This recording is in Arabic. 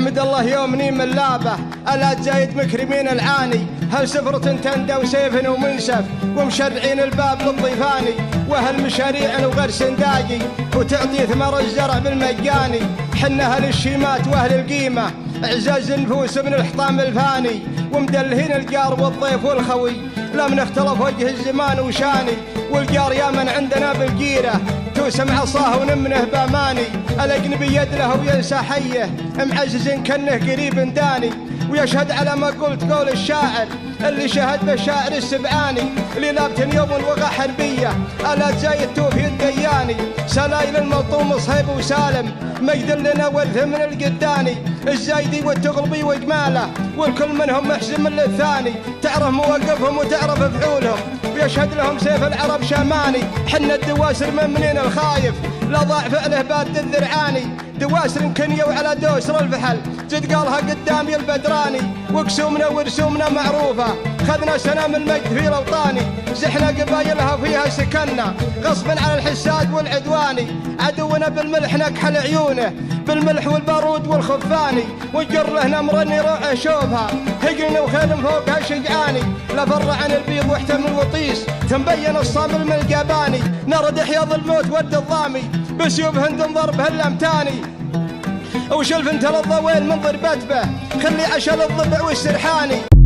احمد الله يومني من لابه ألا تزايد مكرمين العاني، هل سفرة تندى وسيف ومنسف ومشرعين الباب للضيفاني، وهل مشاريع وغير سنداجي وتعطي ثمر الزرع بالمجاني. حنا أهل الشيمات وأهل القيمة اعزاز النفوس من الحطام الفاني، ومدلهين الجار والضيف والخوي لم نختلف وجه الزمان وشاني. والجار يا من عندنا بالجيرة توسم عصاه ونمنه باماني، الأجنبي يدله وينسى حيه معزز كنه قريب داني. ويشهد على ما قلت قول الشاعر اللي شهد بالشاعر السبعاني، اللي لابتن يوم الوغى حربية ألا تزايد توفي الدياني. سلايل الملطوم صهيب وسالم مجد لنا ورث من القداني، الزايدي والتغلبي وجماله والكل منهم محزم للثاني. تعرف مواقفهم وتعرف فعولهم ويشهد لهم سيف العرب شماني. حنا الدواسر من منين الخايف لا ضاع فعله باد الذرعاني، دواسر كنية وعلى دوسر الفحل جد قالها قدامي البدراني. وقسومنا ورسومنا معروفة خذنا سنام المجد في الأوطاني، زحنا قبايلها فيها سكننا غصبا على الحساد والعدواني. عدونا بالملح نكحل عيونه بالملح والبارود والخفاني، وجر له نمر روعه شوفها هجرنا وخيل فوقها شجعاني. لا فر عن البيض واحتمل وطيس تنبين الصامل من الجباني، نرد حياض الموت ود الضامي بسيوف هند ضرب هالامتاني. وشلف انت للضويل من ضربت به خلي عشل الضبع والسرحاني.